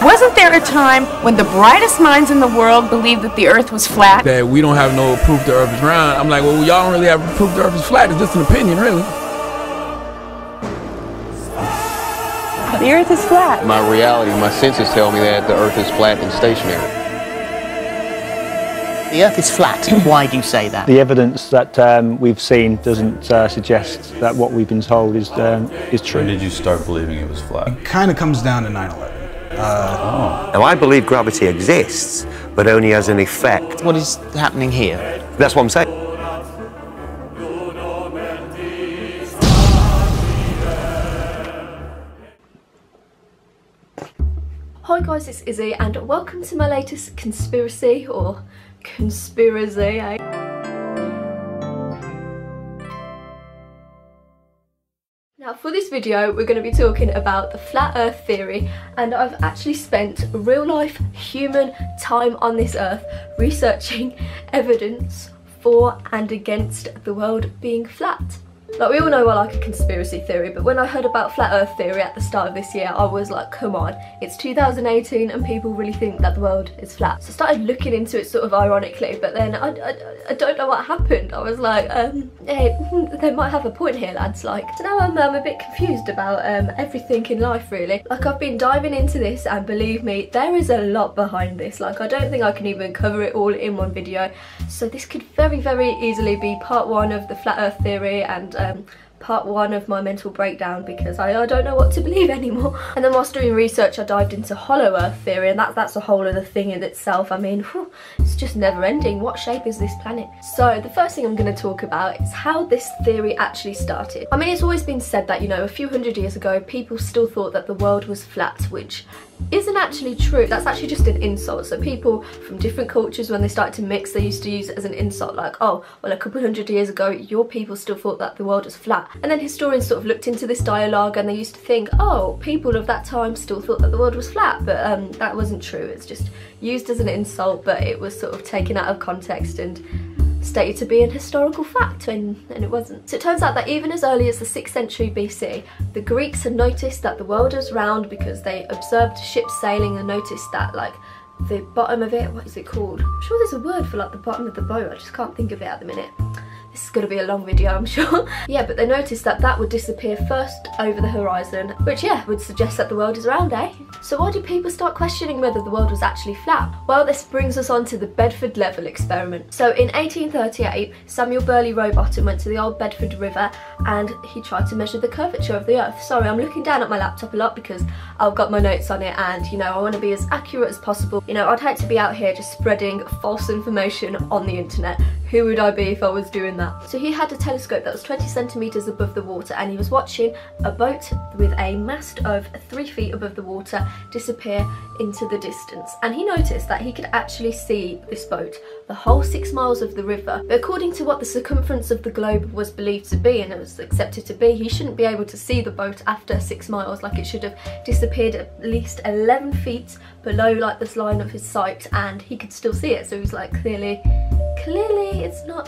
Wasn't there a time when the brightest minds in the world believed that the earth was flat? That we don't have no proof the earth is round. I'm like, well, y'all don't really have proof the earth is flat. It's just an opinion, really. The earth is flat. My reality, my senses tell me that the earth is flat and stationary. The earth is flat. Why do you say that? The evidence that we've seen doesn't suggest that what we've been told is true. When did you start believing it was flat? It kind of comes down to 9/11. Now, I believe gravity exists, but only as an effect. What is happening here? That's what I'm saying. Hi guys, it's Izzy and welcome to my latest conspiracy, or conspiracy, eh? Now for this video we're going to be talking about the flat earth theory, and I've actually spent real life human time on this earth researching evidence for and against the world being flat. Like, we all know I like a conspiracy theory, but when I heard about flat earth theory at the start of this year, I was like, come on, it's 2018 and people really think that the world is flat. So I started looking into it sort of ironically, but then I don't know what happened. I was like, hey, they might have a point here, lads. Like, so now I'm a bit confused about everything in life, really. Like, I've been diving into this, and believe me, there is a lot behind this. Like, I don't think I can even cover it all in one video. So this could very, very easily be part one of the flat earth theory and part one of my mental breakdown, because I don't know what to believe anymore. And then whilst doing research I dived into hollow earth theory, and that's a whole other thing in itself. I mean, whew, it's just never ending. What shape is this planet? So the first thing I'm going to talk about is how this theory actually started. I mean, it's always been said that, you know, a few hundred years ago people still thought that the world was flat, which isn't actually true. That's actually just an insult. So people from different cultures, when they started to mix, they used to use it as an insult, like, oh, well, a couple hundred years ago your people still thought that the world was flat. And then historians sort of looked into this dialogue and they used to think, oh, people of that time still thought that the world was flat, but that wasn't true. It's just used as an insult, but it was sort of taken out of context and stated to be an historical fact, and it wasn't. So it turns out that even as early as the 6th century BC, the Greeks had noticed that the world was round because they observed ships sailing and noticed that, like, the bottom of it, what is it called? I'm sure there's a word for, like, the bottom of the boat, I just can't think of it at the minute. This is going to be a long video, I'm sure. Yeah, but they noticed that that would disappear first over the horizon, which, yeah, would suggest that the world is round, eh? So why did people start questioning whether the world was actually flat? Well, this brings us on to the Bedford level experiment. So in 1838, Samuel Burley Rowbottom went to the old Bedford River and he tried to measure the curvature of the earth. Sorry, I'm looking down at my laptop a lot because I've got my notes on it, and, you know, I want to be as accurate as possible. You know, I'd hate to be out here just spreading false information on the internet. Who would I be if I was doing that? So he had a telescope that was 20 centimetres above the water, and he was watching a boat with a mast of 3 feet above the water disappear into the distance. And he noticed that he could actually see this boat the whole 6 miles of the river. But according to what the circumference of the globe was believed to be, and it was accepted to be, he shouldn't be able to see the boat after 6 miles. Like, it should have disappeared at least 11 feet below, like, this line of his sight, and he could still see it. So he was like, clearly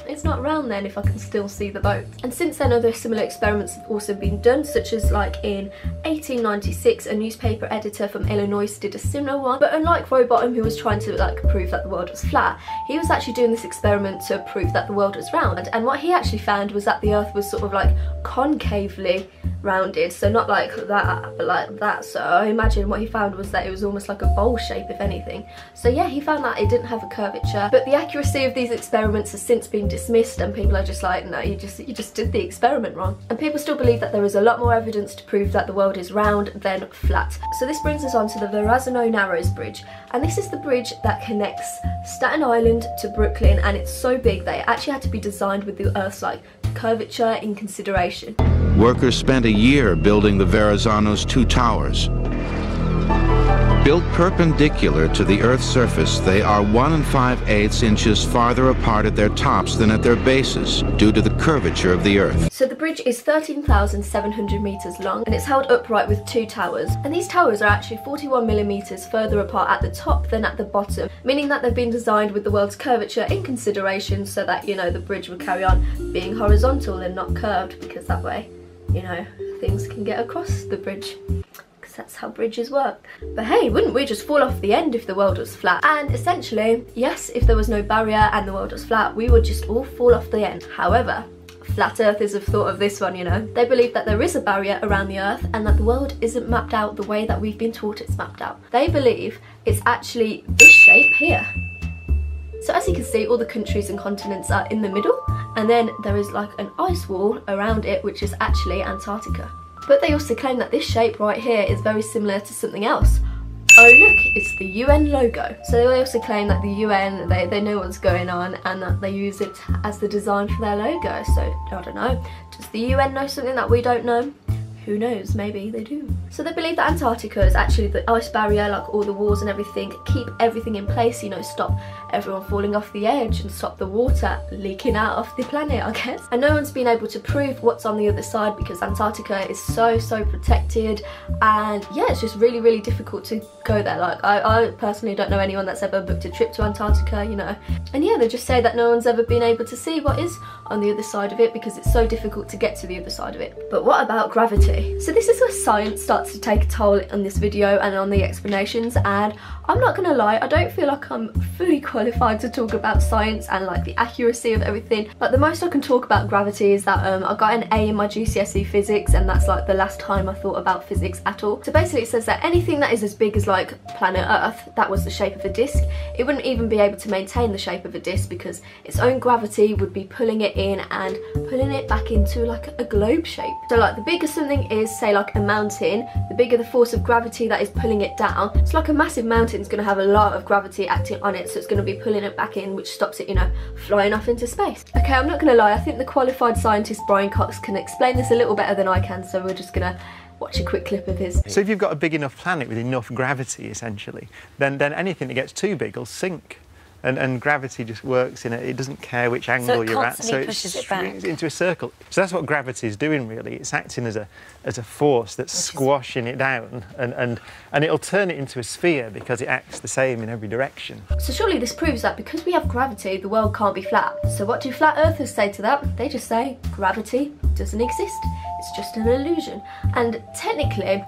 it's not round then if I can still see the boat. And since then other similar experiments have also been done, such as, like, in 1896 a newspaper editor from Illinois did a similar one. But unlike Rowbottom, who was trying to, like, prove that the world was flat, he was actually doing this experiment to prove that the world was round. And what he actually found was that the earth was sort of like concavely rounded, so not like that but like that. So I imagine what he found was that it was almost like a bowl shape, if anything. So yeah, he found that it didn't have a curvature. But the accuracy of these experiments has since been dismissed, and people are just like, no, you just did the experiment wrong. And people still believe that there is a lot more evidence to prove that the world is round than flat. So this brings us on to the Verrazano-Narrows Bridge, and this is the bridge that connects Staten Island to Brooklyn, and it's so big that it actually had to be designed with the Earth's, like, curvature in consideration. Workers spent a year building the Verrazano's 2 towers. Built perpendicular to the Earth's surface, they are 1 5/8 inches farther apart at their tops than at their bases, due to the curvature of the Earth. So the bridge is 13,700 metres long, and it's held upright with 2 towers. And these towers are actually 41 millimetres further apart at the top than at the bottom, meaning that they've been designed with the world's curvature in consideration, so that, you know, the bridge would carry on being horizontal and not curved, because that way, you know, things can get across the bridge. that's how bridges work. But hey, wouldn't we just fall off the end if the world was flat? And essentially, yes, if there was no barrier and the world was flat, we would just all fall off the end. However, flat earthers have thought of this one, you know. They believe that there is a barrier around the earth and that the world isn't mapped out the way that we've been taught it's mapped out. They believe it's actually this shape here. So as you can see, all the countries and continents are in the middle, and then there is like an ice wall around it, which is actually Antarctica. But they also claim that this shape right here is very similar to something else. Oh look, it's the UN logo. So they also claim that the UN, they know what's going on and that they use it as the design for their logo. So I don't know, does the UN know something that we don't know? Who knows, maybe they do. So they believe that Antarctica is actually the ice barrier, like all the walls and everything, keep everything in place, you know, stop everyone falling off the edge and stop the water leaking out of the planet, I guess. And no one's been able to prove what's on the other side because Antarctica is so protected, and yeah, it's just really difficult to go there. Like I personally don't know anyone that's ever booked a trip to Antarctica, you know. And yeah, they just say that no one's ever been able to see what is on the other side of it because it's so difficult to get to the other side of it. But what about gravity? So this is where science starts to take a toll on this video and on the explanations, and I'm not gonna lie, I don't feel like I'm fully qualified to talk about science and like the accuracy of everything. Like the most I can talk about gravity is that I got an A in my GCSE physics, and that's like the last time I thought about physics at all. So basically it says that anything that is as big as like planet Earth, that was the shape of a disc, it wouldn't even be able to maintain the shape of a disc because its own gravity would be pulling it in and pulling it back into like a globe shape. So like the bigger something is, say like a mountain, the bigger the force of gravity that is pulling it down. It's like a massive mountain is going to have a lot of gravity acting on it, so it's going to be pulling it back in, which stops it, you know, flying off into space. Okay, I'm not going to lie, I think the qualified scientist Brian Cox can explain this a little better than I can, so we're just going to watch a quick clip of his. So if you've got a big enough planet with enough gravity, essentially, then anything that gets too big will sink. And gravity just works in it doesn't care which angle you're at, so it swings into a circle. So that's what gravity is doing, really. It's acting as a force that's squashing it down, and it'll turn it into a sphere because it acts the same in every direction. So surely this proves that because we have gravity, the world can't be flat. So what do flat earthers say to that? They just say gravity doesn't exist. It's just an illusion. And technically,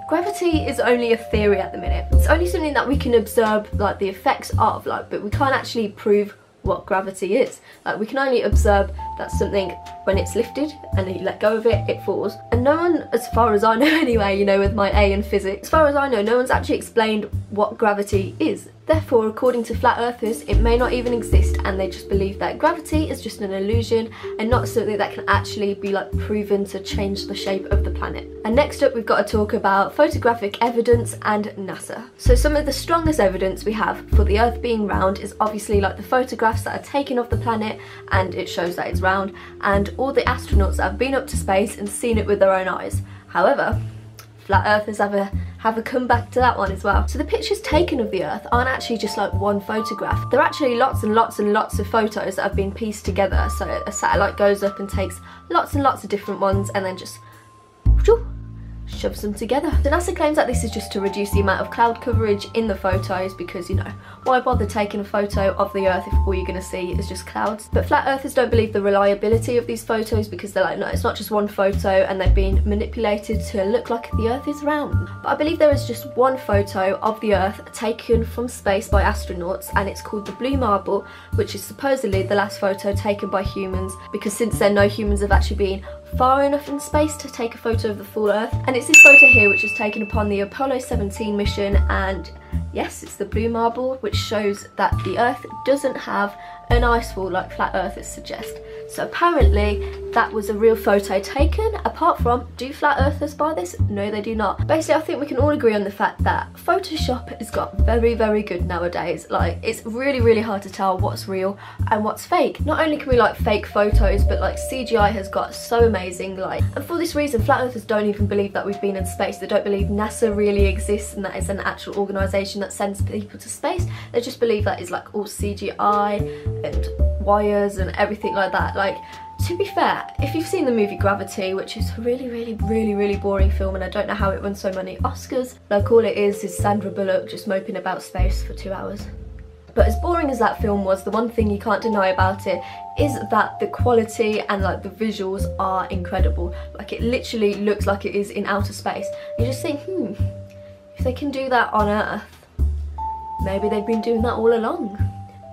gravity is only a theory at the minute. It's only something that we can observe like the effects of, like, but we can't actually prove what gravity is. Like we can only observe that something, when it's lifted and you let go of it, it falls. And no one, as far as I know anyway, you know, with my A in physics, as far as I know, no one's actually explained what gravity is. Therefore, according to flat earthers, it may not even exist, and they just believe that gravity is just an illusion and not something that can actually be like proven to change the shape of the planet. And next up, we've got to talk about photographic evidence and NASA. So some of the strongest evidence we have for the Earth being round is obviously like the photographs that are taken of the planet, and it shows that it's round, and all the astronauts that have been up to space and seen it with their own eyes. However, flat earthers have a comeback to that one as well. So the pictures taken of the Earth aren't actually just like one photograph. They're actually lots and lots and lots of photos that have been pieced together. So a satellite goes up and takes lots and lots of different ones and then just shoves them together. So NASA claims that this is just to reduce the amount of cloud coverage in the photos because, you know, why bother taking a photo of the Earth if all you're going to see is just clouds? But flat earthers don't believe the reliability of these photos because they're like, no, it's not just one photo and they've been manipulated to look like the Earth is round. But I believe there is just one photo of the Earth taken from space by astronauts, and it's called the Blue Marble, which is supposedly the last photo taken by humans, because since then no humans have actually been far enough in space to take a photo of the full Earth. And it's this photo here which was taken upon the Apollo 17 mission, and yes, it's the Blue Marble, which shows that the Earth doesn't have an ice wall like flat earthers suggest. So apparently that was a real photo taken. Apart from, do flat earthers buy this? No, they do not. Basically, I think we can all agree on the fact that Photoshop has got very good nowadays. Like, it's really hard to tell what's real and what's fake. Not only can we like fake photos, but like CGI has got so amazing. Like, and for this reason, flat earthers don't even believe that we've been in space. They don't believe NASA really exists and that it's an actual organisation that sends people to space. They just believe that it's like all CGI and wires and everything like that. Like, to be fair, if you've seen the movie Gravity, which is a really boring film, and I don't know how it won so many Oscars, like all it is Sandra Bullock just moping about space for 2 hours. But as boring as that film was, the one thing you can't deny about it is that the quality and like the visuals are incredible. Like it literally looks like it is in outer space. You just think, if they can do that on Earth, maybe they've been doing that all along.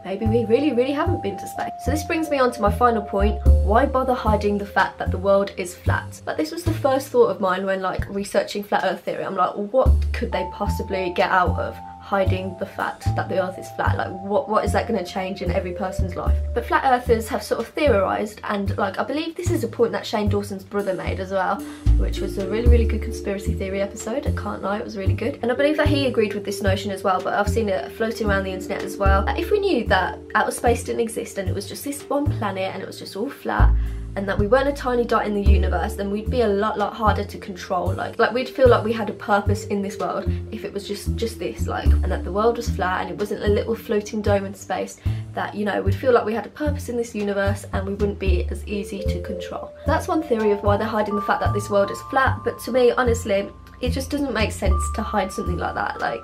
Maybe we really haven't been to space. So this brings me on to my final point. Why bother hiding the fact that the world is flat? Like this was the first thought of mine when like researching flat earth theory. I'm like, what could they possibly get out of hiding the fact that the earth is flat? Like what is that going to change in every person's life? But flat earthers have sort of theorized, and like I believe this is a point that Shane Dawson's brother made as well, which was a really good conspiracy theory episode. I can't lie, it was really good. And I believe that he agreed with this notion as well, but I've seen it floating around the internet as well. If we knew that outer space didn't exist and it was just this one planet and it was just all flat, and that we weren't a tiny dot in the universe, then we'd be a lot harder to control. Like we'd feel like we had a purpose in this world if it was just this, like, and that the world was flat and it wasn't a little floating dome in space, that, you know, we'd feel like we had a purpose in this universe and we wouldn't be as easy to control. That's one theory of why they're hiding the fact that this world is flat, but to me, honestly, it just doesn't make sense to hide something like that. Like,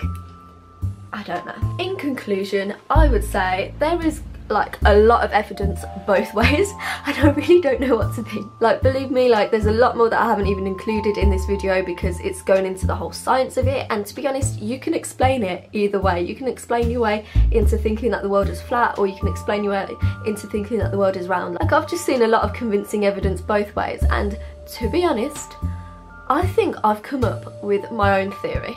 I don't know. In conclusion, I would say there is like a lot of evidence both ways, and I really don't know what to think. Like, believe me, like there's a lot more that I haven't even included in this video because it's going into the whole science of it, and to be honest, you can explain it either way. You can explain your way into thinking that the world is flat, or you can explain your way into thinking that the world is round. Like, I've just seen a lot of convincing evidence both ways, and to be honest, I think I've come up with my own theory.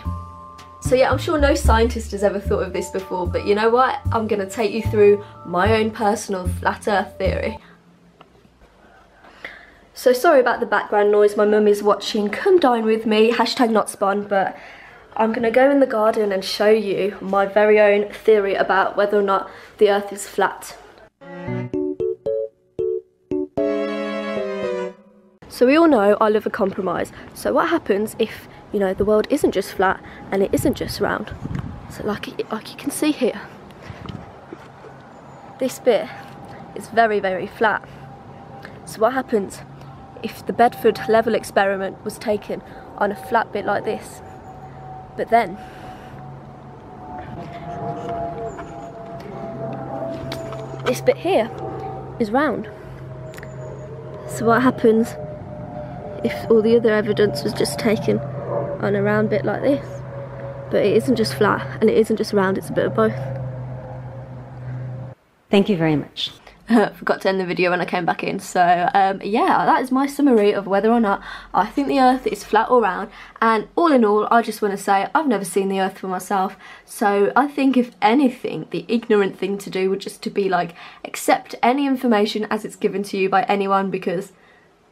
So yeah, I'm sure no scientist has ever thought of this before, but you know what? I'm going to take you through my own personal flat earth theory. So sorry about the background noise, my mum is watching Come Dine With Me, #NotSpon, but I'm going to go in the garden and show you my very own theory about whether or not the earth is flat. So we all know I love a compromise. So what happens if, you know, the world isn't just flat and it isn't just round? So like you can see here, this bit is very flat. So what happens if the Bedford level experiment was taken on a flat bit like this, but then this bit here is round? So what happens if all the other evidence was just taken on a round bit like this, but it isn't just flat and it isn't just round, it's a bit of both? Thank you very much. Forgot to end the video when I came back in. So yeah, that is my summary of whether or not I think the earth is flat or round. And all in all, I just want to say I've never seen the earth for myself, so I think if anything, the ignorant thing to do would just to be like, accept any information as it's given to you by anyone, because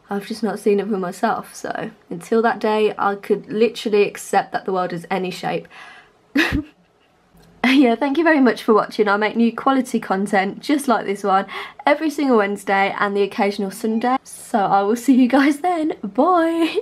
I've just not seen it for myself. So until that day, I could literally accept that the world is any shape. Yeah, thank you very much for watching. I make new quality content just like this one every single Wednesday and the occasional Sunday. So I will see you guys then. Bye!